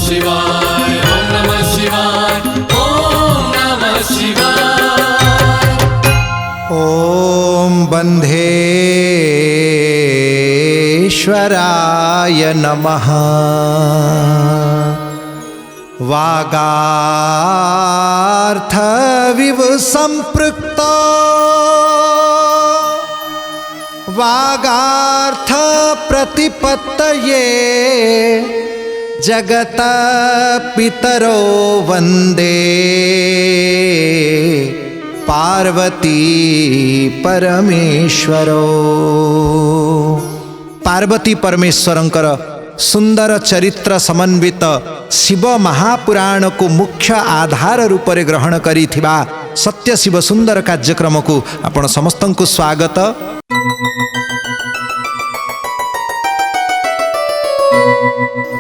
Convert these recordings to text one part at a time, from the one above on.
शिवाय ओम नमः शिवाय ओम नमः शिवाय। ओम बंधेश्वराय नमः। वागार्थ विव संपृक्त वागार्थ प्रतिपत्तये जगत पितरो वंदे पार्वती परमेश्वरो। पार्वती परमेश्वरंकर सुंदर चरित्र समन्वित शिव महापुराण को मुख्य आधार रूप में ग्रहण करिथिबा सत्य शिव सुंदर कार्यक्रम को आपण समस्त को स्वागत।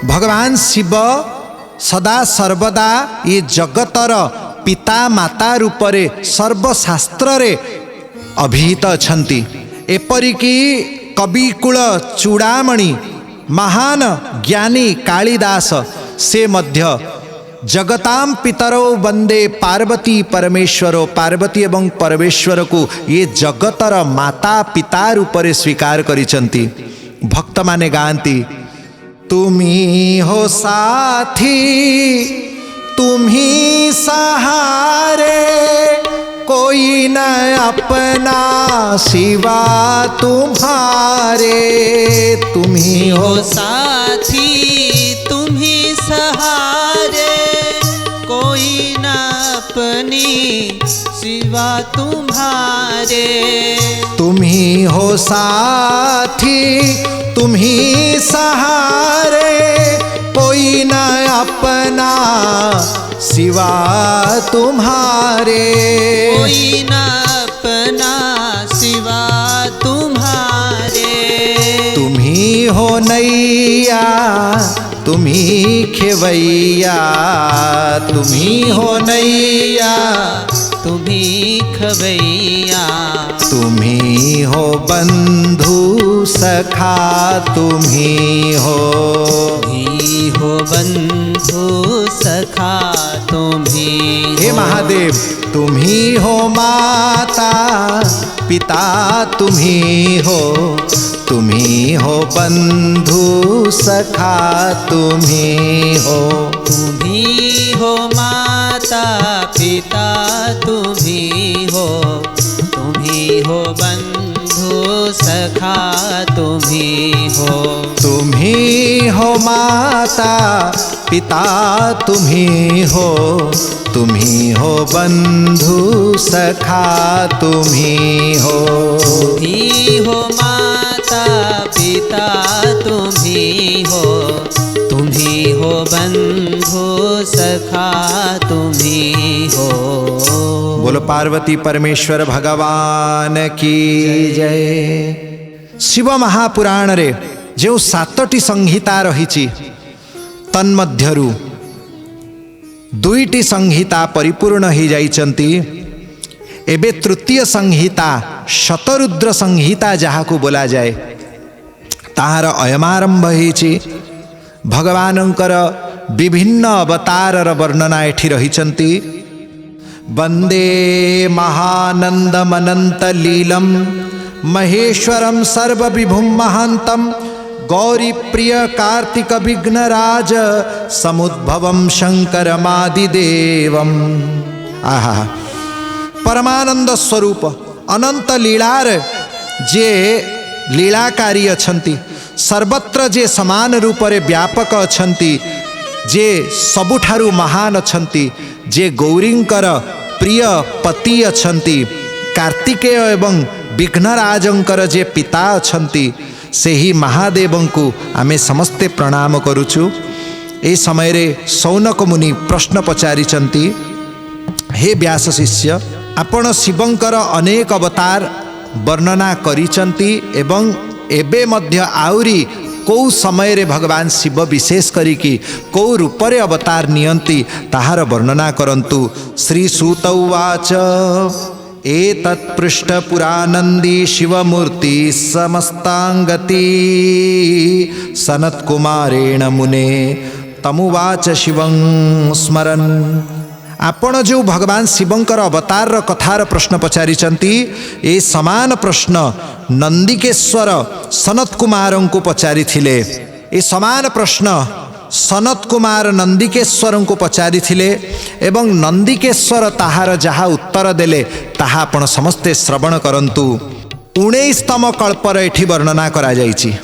भगवान शिव सदा सर्वदा ये जगतर पिता माता रूप रे सर्वशास्त्र रे अभिहित अछंती। एपरिकी कविकुल चूड़ामणि महान ज्ञानी कालिदास से मध्य जगताम पितरो वंदे पार्वती परमेश्वरो, पार्वती एवं परमेश्वर को ये जगतर माता पिता रूप रे स्वीकार करिसंती। भक्त माने गांती तुम्ही हो साथी तुम्ही सहारे कोई न अपना सिवा तुम्हारे। तुम्ही हो साथी तुम्ही सहारे कोई न अपनी सिवा तुम्हारे। तुम्ही हो साथी तुम्ही सहारे कोई न अपना सिवा तुम्हारे। कोई न अपना सिवा तुम्हारे। तुम्ही हो नैया तुम्ही खेवैया, तुम्ही हो नैया तुम्ही खवैया। तुम्ही हो बंधु सखा तुम्ही हो बंधु सखा तुम्ही। हे महादेव तुम्ही हो माता पिता तुम्ही हो बंधु सखा तुम्ही हो। तुम्ही हो माता पिता तुम्ही हो बंधु सखा तुम्ही हो। तुम्ही हो माता पिता तुम्ही हो बंधु सखा तुम्ही हो। तुम्ही हो माता पिता तुम्ही हो बंधु सखा तुम्ही हो। बोलो पार्वती परमेश्वर भगवान की जय। शिव महापुराण रे जो 7टी संहिता रही तन्मध्यरु 2टी संहिता परिपूर्ण हो जाइछंती। एबे तृतीय संहिता शतरुद्र संहिता जहाँ को बोला जाए ताहार अयमारंभ होइछि। भगवानंकर विभिन्न अवतार वर्णना एठी रहिछंती। वंदे महानंदमनंत लीलम महेश्वरम सर्वविभुम महांतम गौरी प्रिय कार्तिक विघ्नराज समुद्भवम शंकरमादिदेवम। आहा परमानंद स्वरूप अनंत लीलार जे लीलाकारी अछंती, सर्वत्र जे समान रूप रे व्यापक अछंती, जे सबुठारु महान अछंती, जे गौरींकर प्रिय पति अछंती, कार्तिकेय एवं विघ्नराजंकर जे पिता अछंती, से ही महादेवं को आमे समस्ते प्रणाम करुचु। ए समय रे सौनक मुनि प्रश्न पचारिचंती, हे व्यास शिष्य आपण शिवंकर अनेक अवतार वर्णना करिचंती एवं एबे मध्य आउरी कौ समय रे भगवान शिव विशेष करिकी कौ रूप रे अवतार नियंती ताहार वर्णना करंतु। श्री सूत उवाच एतत्पृष्ठ पुरानंदी शिवमूर्ति समस्तांगति सनत्कुमारेण मुने तमुवाच शिवं स्मरन् आपण जो भगवान शिवंकर अवतार कथार प्रश्न पचारिचंती ए समान प्रश्न नंदिकेश्वर सनत कुमार को पचारि थिले। ए समान प्रश्न सनत कुमार नंदिकेश्वर को पचारि थिले एवं नंदिकेश्वर ताहार जहा उत्तर देले ताहा आपण समस्ते श्रवण करंतु। 19तम कल्पर एठी वर्णना करा जाइछि।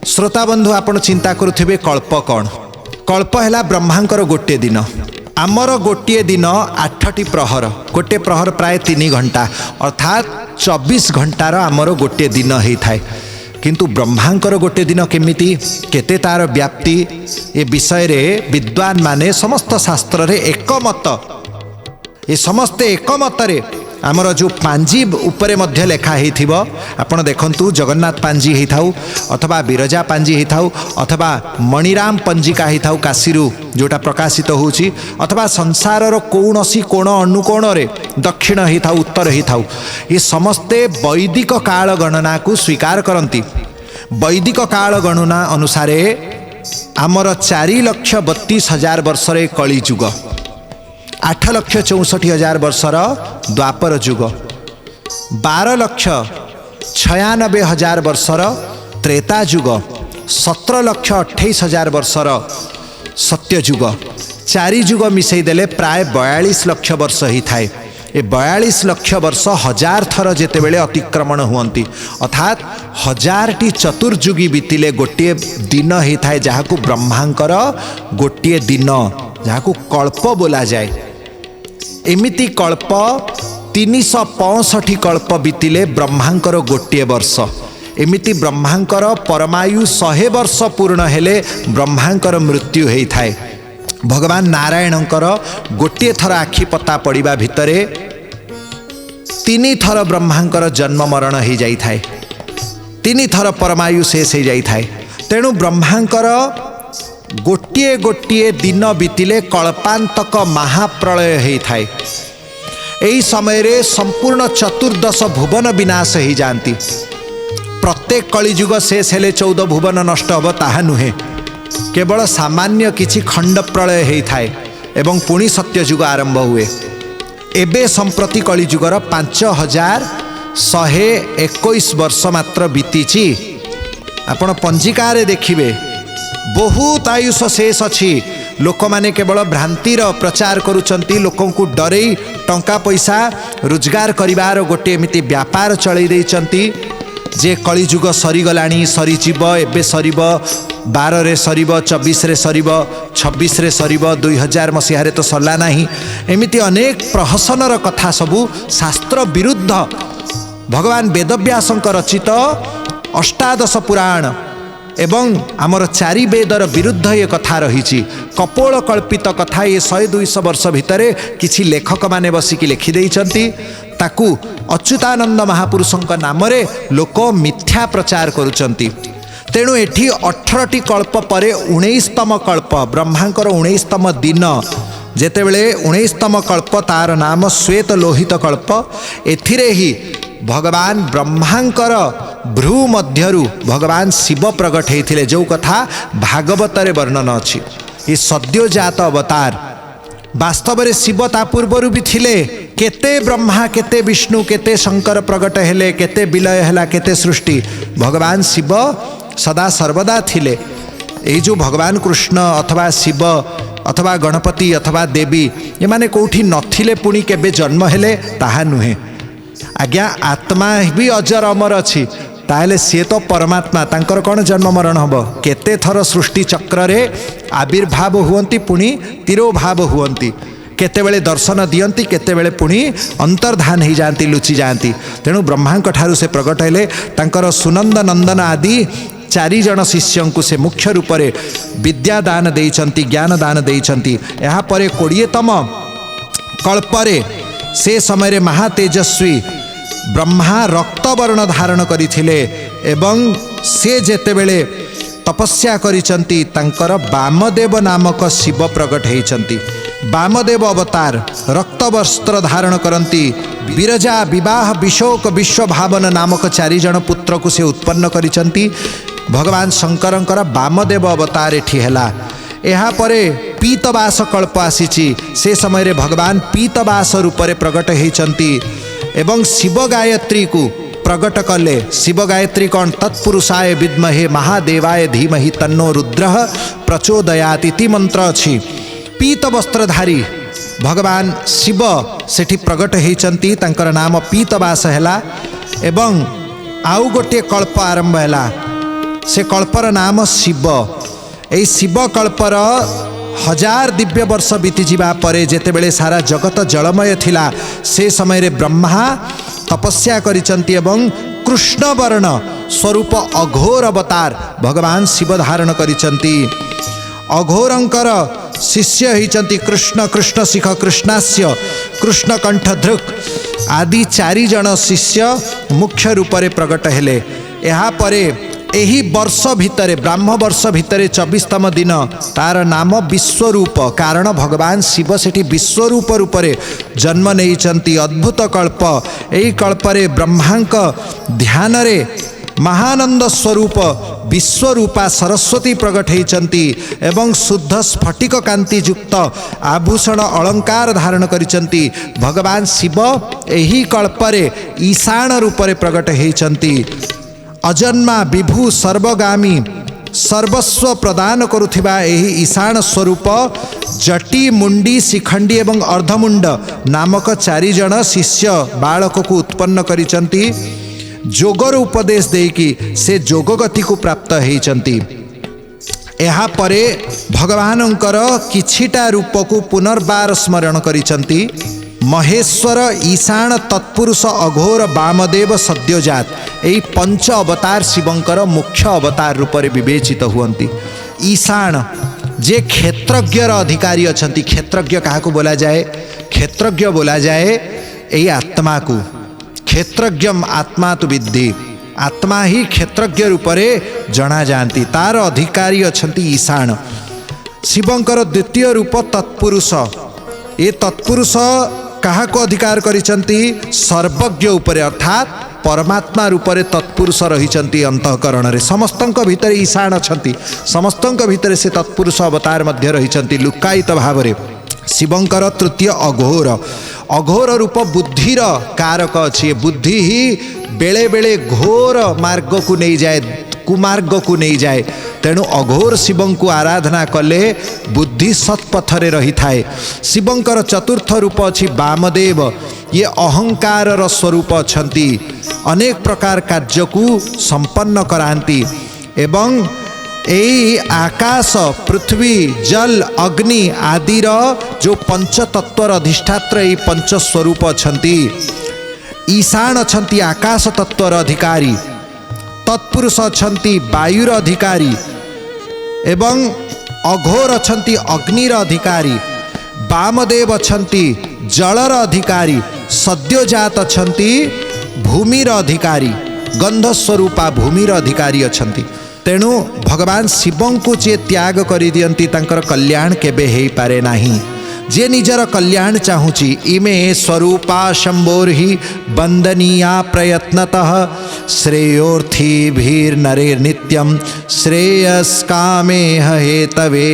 श्रोता बंधु आपण चिंता करुथिबे कल्प कौन? कल्प है ब्रह्मांकर गोटे दिन। आमर गोटे दिन 8टी प्रहर, गोटे प्रहर प्राय 3 घंटा अर्थात 24 घंटार आमर गोटे दिन होता है। किंतु ब्रह्मांकर गोटे दिन केमिति केते तार व्याप्ति ए विषय रे विद्वान माने समस्त शास्त्र रे एकमत, ये समस्ते एकमत रे आमर जो पांजी उपरे मध्य लेखा हेथिबो। आपण देखंतु जगन्नाथ पांजी हेथाउ अथवा बिरजा पांजी हेथाउ अथवा मणिराम पंजिका हेथाउ काशीरू जोटा प्रकाशित होउची अथवा संसारर कौनसी कोण अनुकोण रे दक्षिण हेथाउ उत्तर हेथाउ, ये समस्ते वैदिक काल गणना को स्वीकार करती। वैदिक काल गणना अनुसार आमर 4,32,000 वर्ष रे कली जुग, 8,64,000 वर्षर द्वापर जुग, 12,96,000 वर्षर त्रेता जुग, 17,28,000 वर्षर सत्य जुग, 4 जुग मिसई देले प्राय 42 लाख वर्ष ही थाए। ए 42 लाख वर्ष 1000 थर जेतेबेले अतिक्रमण हुअंती अर्थात 1000टी चतुर्जुगी बीतिले गोटे दिन ही थाए, जहाकू ब्रह्मांकर गोटे दिन, जहाकू कल्प बोला जाए। एमिति कल्प 365 कल्प बीतिले ब्रह्मांकर गोटे वर्ष। एमिति ब्रह्मांकर परमायु 100 वर्ष पूर्ण हेले ब्रह्मांकर मृत्यु होई थाए। भगवान नारायणकर गोटे थर आखि पता पड़िबा भितरे 3 थर ब्रह्मांकर जन्म मरण हो जाई थाए, 3 थर परमायु शेष हो जाई थाए। तेणु ब्रह्मांकर गोटे गोटे दिन बीतिले कल्पांतक महाप्रलय होता है। यही समय रे संपूर्ण 14 भुवन विनाश हो जाती। प्रत्येक कलिजुग शेष हेले 14 भुवन नष्ट हम ताहा नुहे, केवल सामान्य किछि खंड प्रलय होता है एवं पुणी सत्यजुग आरंभ हुए। एबे संप्रति कलिजुगर 5,121 वर्ष मात्र बीतीची। आपण पंजिकार देखिबे बहुत आयुष शेष अच्छी। लोक माने केवल भ्रांतिर प्रचार करुचंती, लोकों को डरे टंका पैसा रोजगार करिवार गोटे एमिति व्यापार चलै दैचंती जे कलिजुग सरीगलाणी, सरीजीव, एबे सरीब, 12 रे सरीब, 24 रे सरीब, 26 रे सरीब, 2000 मसीह रे तो सरला नाही। एमिति अनेक प्रहसनर कथा सबू शास्त्र विरुद्ध भगवान वेदव्यासंकर रचित 18 पुराण एवं आमर 4 वेदर विरुद्ध ये कथा रही। कपोल कल्पित कथा ये 100-200 वर्ष भितर किछि लेखक माने बसिकी लिखि देइचंती। ताकू अच्युतानंद महापुरुषंक नाम रे लोक मिथ्या प्रचार करुचंती। तेणु एठी 18टी कल्प परे 19तम कल्प ब्रह्मांकर 19तम दिन जेतेबेले 19तम कल्प तार नाम श्वेत लोहित कल्प। एथिरे ही भगवान ब्रह्मांकर भ्रू मध्यरु भगवान शिव प्रगट होते जो कथा भागवत रे वर्णन अच्छी। ये सद्योजात अवतार वास्तव में शिव ता पूर्वर भी थिले। केते ब्रह्मा केते विष्णु केते शंकर प्रगट हेले, केते विलय हैला, केते सृष्टि। भगवान शिव सदा सर्वदा थिले। ये जो भगवान कृष्ण अथवा शिव अथवा गणपति अथवा देवी ये माने कोठी नथिले पुणी केबे जन्म हेले ताहा नुहे। आज्ञा आत्मा भी अजर अमर अच्छी, ताहले सी तो परमात्मा, तांकर कौन जन्म मरण हम? केते थर सृष्टि चक्र रे आविर्भाव हुअंती पुणी तिरोभाव हुअंती, केतेबेले दर्शन दियंती, केतेबेले पुणी अंतर्धान हो जाती, लुचि जाती। तेणु ब्रह्मांक ठारू से प्रगट हेले। तांकर सुनंद नंदन आदि 4 जन शिष्यों को से मुख्य रूप से विद्यादान देइचंती, ज्ञान दान देइचंती। यहाँ पर 20तम कल्परे से समय रे महातेजस्वी ब्रह्मा रक्तवर्ण धारण करथिले एवं से जेतेबेले तपस्या करिचंती तांकर वामदेव नामक शिव प्रगट होइचंती। वामदेव अवतार रक्त वस्त्र धारण करती। विरजा विवाह विशोक विश्वभावन नामक 4 जन पुत्र को से उत्पन्न करिचंती। भगवान शंकरंकर वामदेव अवतार एठी हैला। ଏହା ପରେ पीतवास कल्प आसीछि से समय रे भगवान पीतवास रूप रे प्रकट होइचंती एवं शिव गायत्री को प्रकट कले। शिव गायत्री कौन? तत्पुरुषाय विद्महे महादेवाय धीमहि तन्नो रुद्रः प्रचोदयात् इति मंत्र अछि। पीत वस्त्रधारी भगवान शिव सेठी प्रकट होइचंती, तांकर नाम पीतवास हैला एवं आउ गोटे कल्प आरंभ हैला, से कल्पर नाम शिव। एई शिव कल्पर 1000 दिव्य वर्ष बीती जिबा परे जेतेबेले सारा जगत जलमय थिला से समय रे ब्रह्मा तपस्या करिचंती एवं कृष्ण वर्ण स्वरूप अघोर अवतार भगवान शिव धारण करिचंती। अघोरंकर शिष्य होइचंती कृष्ण, कृष्ण शिख कृष्णास्य, कृष्ण कंठ धृक आदि 4 जन शिष्य मुख्य रूप रे प्रकट हेले। यहाँ परे एही वर्ष भितरे ब्राह्म वर्ष भितरे 24तम दिन तार नाम विश्वरूप, कारण भगवान शिव सेठी विश्वरूप रूपरे जन्म नेइचंती। अद्भुत कल्प। एही कल्परे ब्रह्मांक ध्यान रे महानंद स्वरूप विश्वरूपा सरस्वती प्रकट होइचंती एवं शुद्ध स्फटिक कांति युक्त आभूषण अलंकार धारण करिचंती। भगवान शिव एही कल्परे ईशान रूपरे प्रकट होइचंती। अजन्मा विभु सर्वगामी सर्वस्व प्रदान करुथिबा एही ईशान स्वरूप जटी मुंडी शिखंडी एवं अर्धमुंड नामक 4 जन शिष्य बालक को उत्पन्न करिचंती। जोगर उपदेश देकी से जोगगति को प्राप्त होइचंती। यहाँ परे भगवानंकर किछिटा रूप को पुनर्बार स्मरण करिचंती। महेश्वर, ईशान, तत्पुरुष, अघोर, वामदेव, सद्योजात यही 5 अवतार शिवंकर मुख्य अवतार रूप में विवेचित हुअन्ति। ईशान जे क्षेत्रज्ञर अधिकारी अछंती। क्षेत्रज्ञ क्या बोला जाए? क्षेत्रज्ञ बोला जाए यही आत्मा को। क्षेत्रज्ञम आत्मा तो विद्धि, आत्मा ही क्षेत्रज्ञ रूप में जना जाती। तार अधिकारी अछंती ईशान। शिवंकर द्वितीय रूप तत्पुरुष। ये तत्पुरुष कहा को अधिकार करिचंती? सर्वज्ञ उपरे, अर्थात परमात्मा रूप में तत्पुरुष रहिचंती अंतःकरण रे। समस्तंक भितर ईशान अछंती, समस्तंक भितर से तत्पुरुष अवतार मध्य रहिचंती लुकायित भाव रे। शिवंकर तृतीय अघोर। अघोर रूप बुद्धिर कारक अच्छी। बुद्धि ही बेले बेले घोर मार्ग को नहीं जाए, कुमार्ग को नहीं जाए। तेणु अघोर शिवं को आराधना कले बुद्धि सत्पथरे रही थाए। शिवंकर चतुर्थ रूप अच्छी वामदेव। ये अहंकार स्वरूप अछंती, अनेक प्रकार कार्य को संपन्न करांती एवं यही आकाश, पृथ्वी, जल, अग्नि आदिर जो पंच तत्वर अधिष्ठात्र यही पंच स्वरूप अछंती। ईशान अछंती आकाश तत्वर अधिकारी, तत्पुरुष अछंती वायुर अधिकारी एवं अघोर अछंती अग्निर अधिकारी, वामदेव अछंती जलर अधिकारी, सद्योजात अछंती भूमिर अधिकारी, गंध स्वरूपा भूमिर अधिकारी अछंती। तेणु भगवान शिवं को जे त्याग करि दियंती तांकर कल्याण केबे हेई पारे नाही। जे निजर कल्याण चाहूची इमे स्वरूपा शंभोर्हि वंदनीया प्रयत्नतः श्रेयोर्थी भीर नरे नित्यम श्रेयस कामे हेतवे।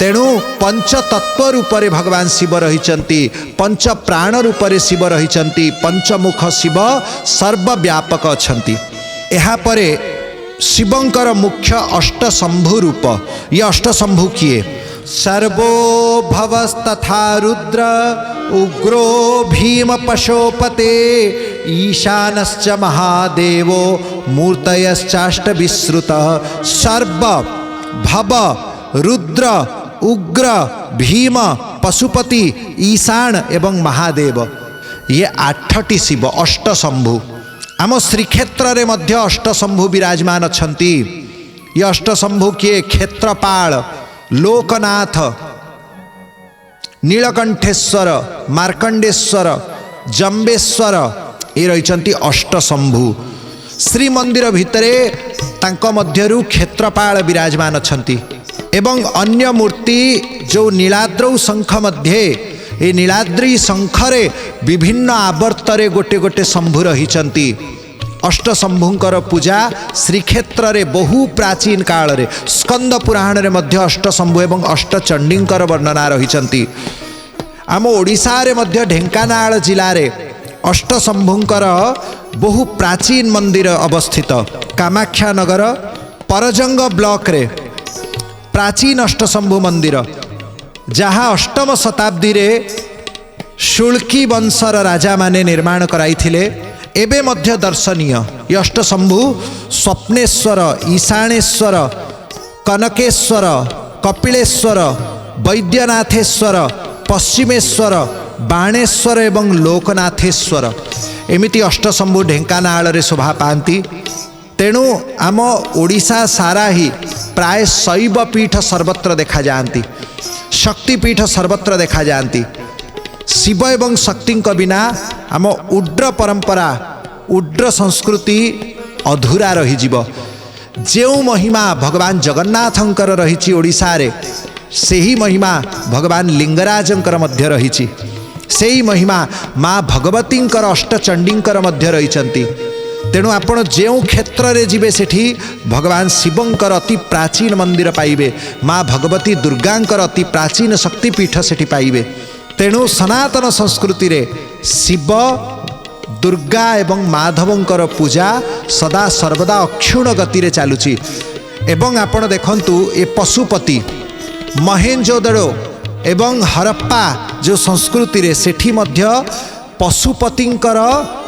तेणु पंच तत्व रूपरे भगवान शिव रहिचंती, पंच प्राण रूपरे शिव रहिचंती, पंचमुख शिव सर्वव्यापक अछंती। एहा परे शिवंकर मुख्य अष्टशंभु रूप। ये अष्टशंभु किए? सर्वो भवस्तथा रुद्र उग्रो भीम पशोपते ईशानश्च महादेवो मूर्तयश्चाष्ट विश्रुत। सर्व भव रुद्र उग्र भीम पशुपति ईशान एवं महादेव, ये 8टी शिव अष्टशंभु। आम श्रीक्षेत्र रे मध्य अष्टशंभु विराजमान अछंती। ये अष्टशंभु किए? क्षेत्रपाल, लोकनाथ, नीलकंठेश्वर, मार्कंडेश्वर, जम्बेश्वर, ये रहिचंती अष्टशंभु। श्रीमंदिर भितरे तांको मध्यरु क्षेत्रपाल विराजमान अछंती एवं अन्य मूर्ति जो नीलाद्रौ शंख मध्ये, ये नीलाद्री शंखरे विभिन्न आवर्तरे गोटे गोटे शंभु रहिचंती। अष्टशंभुंकर पूजा श्रीक्षेत्र रे बहु प्राचीन काल रे स्कंद पुराण रे मध्य अष्टशंभु एवं अष्टचंडींकर वर्णना रहिचंती। आम ओडिशा रे मध्य ढेंकानाल जिला रे अष्टशंभुंकर बहु प्राचीन मंदिर अवस्थित। कामाख्या नगर परजंग ब्लॉक रे प्राचीन अष्टशंभु मंदिर, जहाँ अष्टम शताब्दी रे शुल्की वंशर राजा माने निर्माण कराइथिले, एबे मध्य दर्शनीय। ये अष्टशंभु स्वप्नेश्वर, ईशानेश्वर, कनकेश्वर, कपिलेश्वर, वैद्यनाथेश्वर, पश्चिमेश्वर, बाणेश्वर एवं लोकनाथेश्वर एमिति अष्टशंभु ढेंकानाल रे शोभा पाती। तेणु आम ओडिशा सारा ही प्राय शैव पीठ सर्वत्र देखा जाती, शक्तिपीठ सर्वत्र देखा जाती। शिव एवं शक्ति बिना आम उड्र परंपरा, उड्र संस्कृति अधूरा रहीजिव। जो महिमा भगवान जगन्नाथंकर रही ओडिशा रे, सेही महिमा भगवान लिंगराजंकर मध्य रही, सेही महिमा माँ भगवतींकर अष्टचंडींकर मध्य रही। तेणु आपण जो क्षेत्र रे जिबे सेठी भगवान शिवंकर अति प्राचीन मंदिर पाइबे, माँ भगवती दुर्गांकर अति प्राचीन शक्तिपीठ सेठी पाइबे। तेणु सनातन संस्कृति रे शिव, दुर्गा एवं माधवंकर पूजा सदा सर्वदा अक्षुण गति रे चालुची। एवं आपण देखंतु ए पशुपति महेंजोदड़ो एवं हरप्पा जो संस्कृति रे सेठी मध्य पशुपतिंकर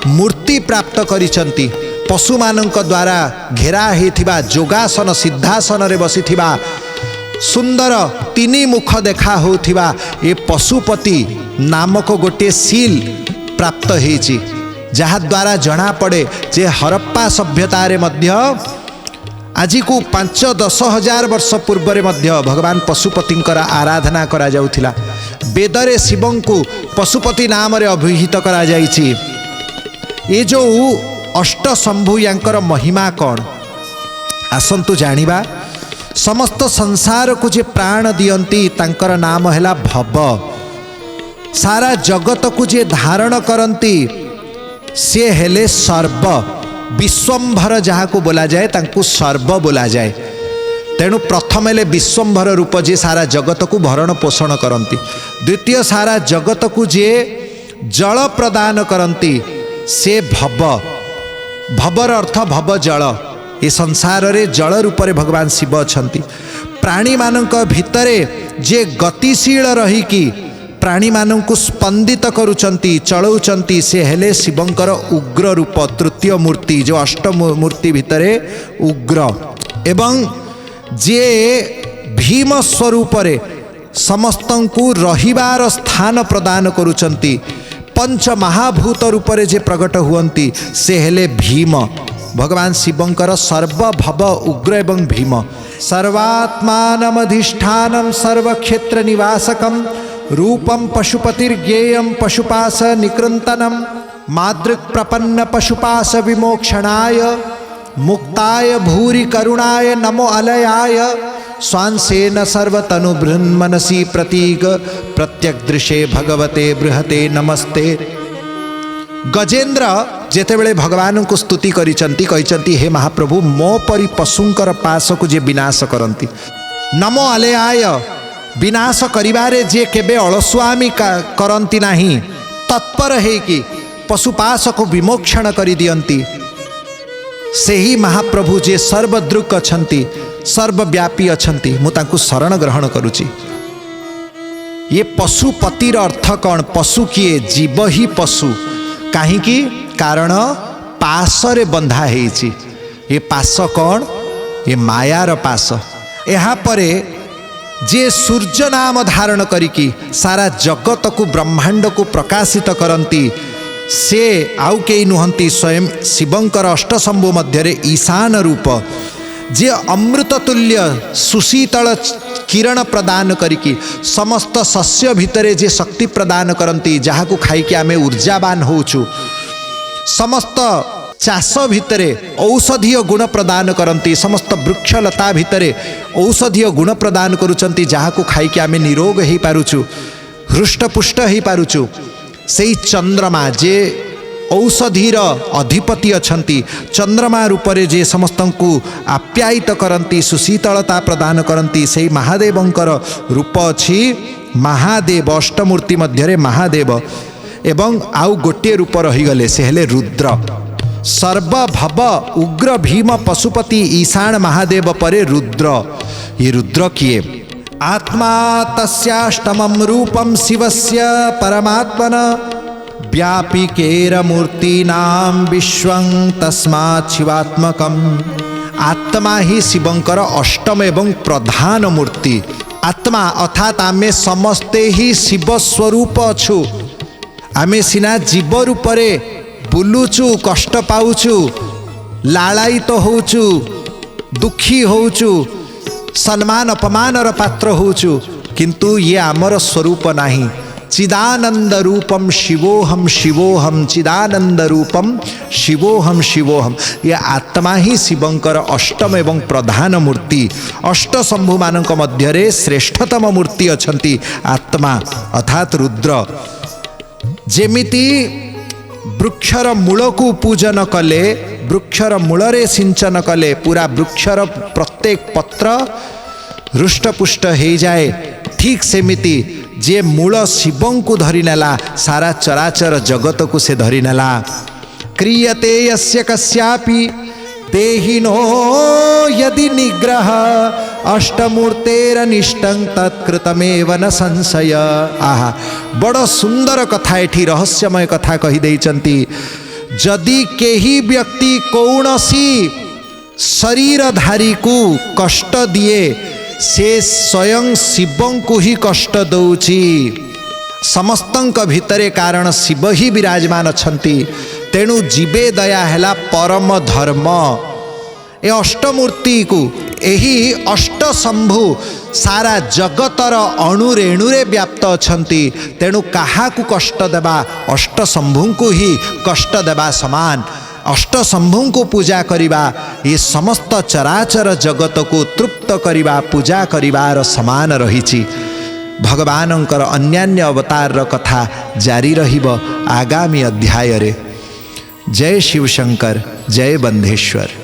मूर्ति प्राप्त करिसंती। पशु मानक द्वारा घेरा हेथिबा जोगासन सिद्धासन रे बसिथिबा सुंदर तीन मुख देखा होथिबा ये पशुपति नामक गोटे सील प्राप्त हेछि, जहा द्वारा जना पड़े जे हरप्पा सभ्यता रे मध्य आज को 5-10 हजार वर्ष पूर्व मध्य भगवान पशुपतिंकर आराधना करा जाउथिला। वेदरे शिवं को पशुपति नाम रे अभिहित करा जाइछि। ये जो अष्टशंभु यांकर महिमा कौन, आसंतु जानिबा। समस्त संसार को जे प्राण दियंती तांकर नाम हैला भव। सारा जगत को जे धारण करंती से हेले सर्व। विश्वंभर जहाँ को बोला जाए तांकु सर्व बोला जाए। तेणु प्रथम हेले विश्वंभर रूप जे सारा जगत को भरण पोषण करंती। द्वितीय सारा जगत को जे जल प्रदान करंती से भव। भवर अर्थ भव जल। ये संसार रे जल रूप रे भगवान शिव अछंती। प्राणी मानक भितरे जे गतिशील रही की प्राणी मानकु स्पंदित करुचंती, चलौचंती से हेले शिवंकर उग्र रूप। तृतीय मूर्ति जो अष्ट मूर्ति भितरे उग्र एवं जे भीम स्वरूप रे समस्तंकु रहिबार स्थान प्रदान करुचंती। पंच महाभूत रूप रे जे प्रकट हुअंती से हेले भीम। भगवान शिवंकर सर्वभव उग्र एवं भीम। सर्वात्मानमधिष्ठानम सर्वक्षेत्र निवासकम रूपम पशुपतिर्ज्ञेयम पशुपाश निकृंतनम मातृक प्रपन्न पशुपाश विमोक्षणाय मुक्ताय भूरि करुणाय नमो अलयाय स्वांसेन सर्वतनु बृन्मनसी प्रतीक प्रत्यग्दृशे भगवते बृहते नमस्ते। गजेंद्र जेतेबेले भगवान को स्तुति करिचंती, कहिचंती हे महाप्रभु मो परि पशुंकर पाश को जे विनाश करंती। नमो अलयाय विनाश करिबारे जे केबे अलस्वामी करंती नाही, तत्पर है कि पशुपाश को विमोक्षण करि दियंती। सेही महाप्रभु जे सर्वदृक् अछंती, सर्वव्यापी अछंती, मु तांकु शरण ग्रहण करुची। ये पशुपतिर अर्थ कौन? पशु किए? जीव ही पशु। काहींकी? कारण पाशरे बंधा हेछि। ये पाश कौन? ये मायार पाश। यहाँ परे जे सूर्य नाम धारण करिकी सारा जगत को ब्रह्मांड को प्रकाशित करंती से आउ केही नुहंती स्वयं शिवंकर अष्टशंभु मध्यरे ईशान रूप। जे अमृत तुल्य सुशीतल किरण प्रदान करिकी समस्त सस्य भितरे जे शक्ति प्रदान करंती, जहाँ को खाइकी आमे ऊर्जावान होउछु। समस्त चाष भितरे औषधीय गुण प्रदान करंती, समस्त वृक्षलता भितरे औषधीय गुण प्रदान करुचंती, जहाँ को खाइकी आमे निरोग ही पारुछु, हृष्टपुष्ट ही पारुछु। सेई चंद्रमा जे औषधीर अधिपति अछंती चंद्रमा रूपरे जे समस्तंकु आप्यायित करंती सुशीतलता प्रदान करंती से महादेवंकर रूप अछि महादेव अष्टमूर्ति मध्यरे महादेव एवं आउ गोटे रूप रहीगले से हेले रुद्र सर्वभव उग्र भीम पशुपति ईशान महादेव परे रुद्र ये रुद्र किए आत्मा तस्याष्टमं रूपम शिवस्य परमात्मन व्यापिकेर मूर्तीनां विश्वं तस्मात् शिवात्मकम् आत्मा ही शिवंकर अष्टम एवं प्रधान मूर्ति आत्मा अर्थात आमे समस्ते ही शिव स्वरूप अछु आमे सिना जीव रूपरे बुलुचु कष्ट पाउचु लालायित होउचु दुखी होउचु सम्मान अपमानर पात्र होउचु किंतु ये आमर स्वरूप नाही चिदानंद रूपम शिवोहम शिवोहम चिदानंद रूपम शिवोहम शिवोहम ये आत्मा ही शिवंकर अष्टम एवं प्रधान मूर्ति अष्ट शंभु मानक मध्यरे श्रेष्ठतम मूर्ति अछंती आत्मा अर्थात रुद्र जेमिति वृक्षर मूल को पूजन कले वृक्षर मूलरे सिंचन कले पूरा वृक्षर प्रत्येक पत्र हृष्टपुष्ट हो जाए ठीक सेमिति जे मूल शिवं को धरी नेला सारा चराचर जगत को से धरी नेला क्रियते यस्य कस्यापि देहिनो यदि निग्रह अष्टमूर्तेरनिष्टं तत्कृतमेव न संशय आहा बड़ सुंदर कथा एठी रहस्यमय कथा कही देइचंती जदि केही व्यक्ति कौनसी शरीरधारी को कष्ट दिए से स्वयं शिवं को ही कष्ट दौची समस्तंक भितरे कारण शिव ही विराजमान अछंती तेणु जीवे दया हैला परम धर्म ए अष्टमूर्ति को एही अष्ट शंभु सारा जगतर अणुरेणुरे व्याप्त अछंती तेणु काहा को कष्ट देबा अष्ट शंभु को ही कष्ट देबा समान अष्ट शंभु को पूजा करिबा ये समस्त चराचर जगत को तृप्त करिबा पूजा करिबार समान रहिछि भगवानंकर अन्यान्य अवतार कथा जारी रहिब आगामी अध्याय रे जय शिव शंकर जय बंधेश्वर।